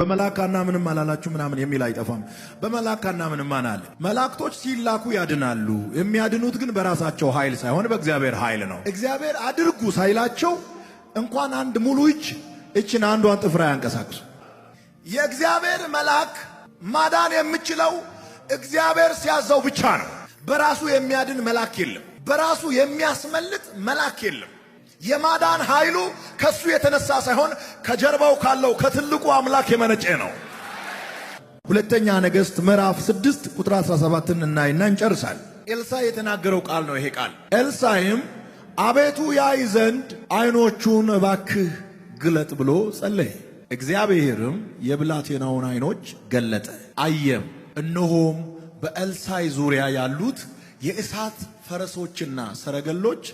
በመላካና ምንም አላላችሁ ምናምን የሚል አይጠፋም። በመላካና ምንም አናለ መላእክቶች ሲላኩ ያድናሉ። የሚያድኑት ግን በራሳቸው ኃይል ሳይሆን በእግዚአብሔር ኃይል ነው። እግዚአብሔር አድርጉ ሳይላቸው እንኳን አንድ ሙሉ እችን አንዷን ጥፍር ያንቀሳቅሱ። የእግዚአብሔር መልአክ ማዳን የሚችለው እግዚአብሔር ሲያዘው ብቻ ነው። በራሱ የሚያድን መልአክ የለም። በራሱ የሚያስመልጥ መልአክ የለም። የማዳን ኃይሉ ከሱ የተነሳ ሳይሆን ከጀርባው ካለው ከትልቁ አምላክ የመነጨ ነው። ሁለተኛ ነገሥት ምዕራፍ 6 ቁጥር 17 እናይና እንጨርሳል። ኤልሳዕ የተናገረው ቃል ነው ይሄ ቃል። ኤልሳዕም አቤቱ ያይ ዘንድ ዓይኖቹን እባክህ ግለጥ ብሎ ጸለየ። እግዚአብሔርም የብላቴናውን ዓይኖች ገለጠ፣ አየም፣ እነሆም በኤልሳዕ ዙሪያ ያሉት የእሳት ፈረሶችና ሰረገሎች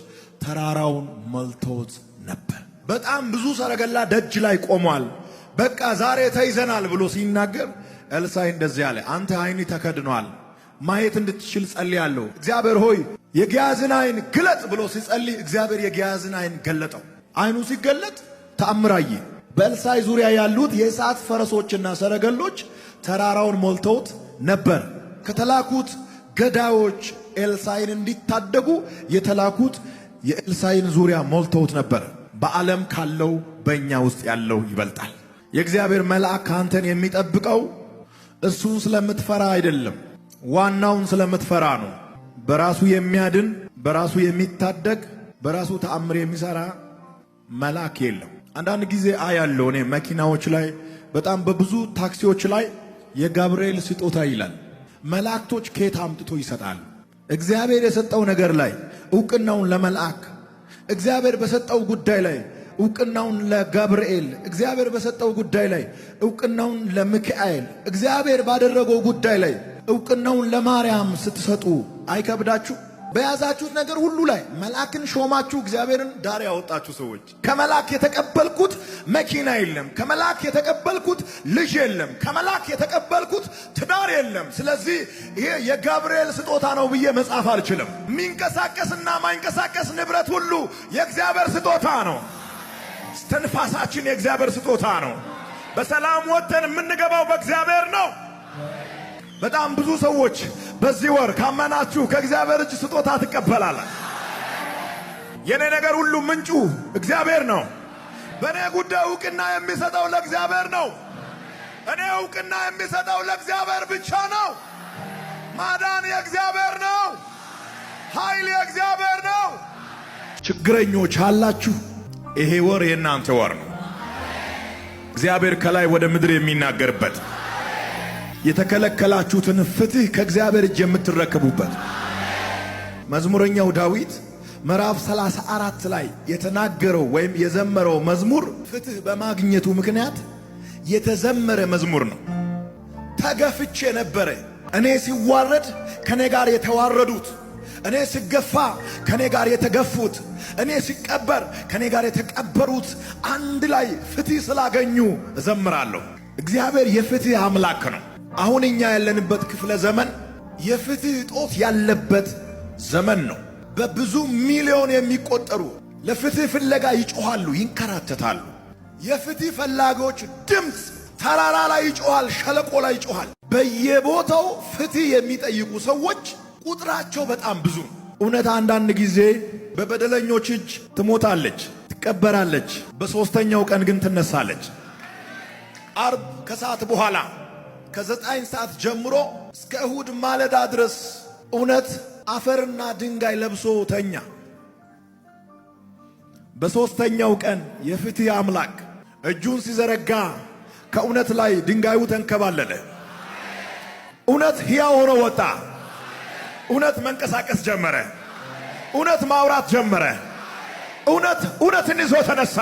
ተራራውን ሞልተውት ነበር። በጣም ብዙ ሰረገላ ደጅ ላይ ቆሟል። በቃ ዛሬ ተይዘናል ብሎ ሲናገር ኤልሳዕ እንደዚህ አለ፣ አንተ ዓይኒ ተከድኗል፣ ማየት እንድትችል ጸልያለሁ። እግዚአብሔር ሆይ የጊያዝን ዓይን ግለጥ ብሎ ሲጸልይ እግዚአብሔር የጊያዝን ዓይን ገለጠው። ዓይኑ ሲገለጥ ተአምር አየ። በኤልሳዕ ዙሪያ ያሉት የእሳት ፈረሶችና ሰረገሎች ተራራውን ሞልተውት ነበር። ከተላኩት ገዳዮች ኤልሳዕን እንዲታደጉ የተላኩት የኤልሳዕን ዙሪያ ሞልተውት ነበር። በዓለም ካለው በእኛ ውስጥ ያለው ይበልጣል። የእግዚአብሔር መልአክ አንተን የሚጠብቀው እሱን ስለምትፈራ አይደለም፣ ዋናውን ስለምትፈራ ነው። በራሱ የሚያድን፣ በራሱ የሚታደግ፣ በራሱ ተአምር የሚሰራ መልአክ የለም። አንዳንድ ጊዜ አያለሁ እኔ መኪናዎች ላይ በጣም በብዙ ታክሲዎች ላይ የጋብርኤል ስጦታ ይላል። መላእክቶች ከየት አምጥቶ ይሰጣል? እግዚአብሔር የሰጠው ነገር ላይ ዕውቅናውን ለመልአክ፣ እግዚአብሔር በሰጠው ጉዳይ ላይ ዕውቅናውን ለጋብርኤል፣ እግዚአብሔር በሰጠው ጉዳይ ላይ ዕውቅናውን ለሚካኤል፣ እግዚአብሔር ባደረገው ጉዳይ ላይ ዕውቅናውን ለማርያም ስትሰጡ አይከብዳችሁ? በያዛችሁት ነገር ሁሉ ላይ መልአክን ሾማችሁ እግዚአብሔርን ዳር ያወጣችሁ ሰዎች፣ ከመልአክ የተቀበልኩት መኪና የለም፣ ከመልአክ የተቀበልኩት ልጅ የለም፣ ከመልአክ የተቀበልኩት ትዳር የለም፣ ስለዚህ ይሄ የጋብርኤል ስጦታ ነው ብዬ መጻፍ አልችልም። የሚንቀሳቀስና ማይንቀሳቀስ ንብረት ሁሉ የእግዚአብሔር ስጦታ ነው። እስትንፋሳችን የእግዚአብሔር ስጦታ ነው። በሰላም ወጥተን የምንገባው በእግዚአብሔር ነው። በጣም ብዙ ሰዎች በዚህ ወር ካመናችሁ ከእግዚአብሔር እጅ ስጦታ ትቀበላላችሁ። የኔ ነገር ሁሉ ምንጩ እግዚአብሔር ነው። በእኔ ጉዳይ ዕውቅና የሚሰጠው ለእግዚአብሔር ነው። እኔ ዕውቅና የሚሰጠው ለእግዚአብሔር ብቻ ነው። ማዳን የእግዚአብሔር ነው። ኃይል የእግዚአብሔር ነው። ችግረኞች አላችሁ፣ ይሄ ወር የእናንተ ወር ነው። እግዚአብሔር ከላይ ወደ ምድር የሚናገርበት፣ የተከለከላችሁትን ፍትህ ከእግዚአብሔር እጅ የምትረከቡበት። መዝሙረኛው ዳዊት ምዕራፍ 34 ላይ የተናገረው ወይም የዘመረው መዝሙር ፍትህ በማግኘቱ ምክንያት የተዘመረ መዝሙር ነው። ተገፍቼ ነበረ፣ እኔ ሲዋረድ ከኔ ጋር የተዋረዱት፣ እኔ ሲገፋ ከኔ ጋር የተገፉት፣ እኔ ሲቀበር ከኔ ጋር የተቀበሩት አንድ ላይ ፍትህ ስላገኙ እዘምራለሁ። እግዚአብሔር የፍትህ አምላክ ነው። አሁን እኛ ያለንበት ክፍለ ዘመን የፍትህ እጦት ያለበት ዘመን ነው። በብዙ ሚሊዮን የሚቆጠሩ ለፍትህ ፍለጋ ይጮኻሉ፣ ይንከራተታሉ። የፍትህ ፈላጊዎች ድምፅ ተራራ ላይ ይጮኻል፣ ሸለቆ ላይ ይጮኻል። በየቦታው ፍትህ የሚጠይቁ ሰዎች ቁጥራቸው በጣም ብዙ ነው። እውነት አንዳንድ ጊዜ በበደለኞች እጅ ትሞታለች፣ ትቀበራለች፣ በሦስተኛው ቀን ግን ትነሳለች። አርብ ከሰዓት በኋላ ከ9 ሰዓት ጀምሮ እስከ እሁድ ማለዳ ድረስ እውነት አፈርና ድንጋይ ለብሶ ተኛ። በሦስተኛው ቀን የፍትህ አምላክ እጁን ሲዘረጋ ከእውነት ላይ ድንጋዩ ተንከባለለ። እውነት ሕያው ሆኖ ወጣ። እውነት መንቀሳቀስ ጀመረ። እውነት ማውራት ጀመረ። እውነትን ይዞ ተነሳ።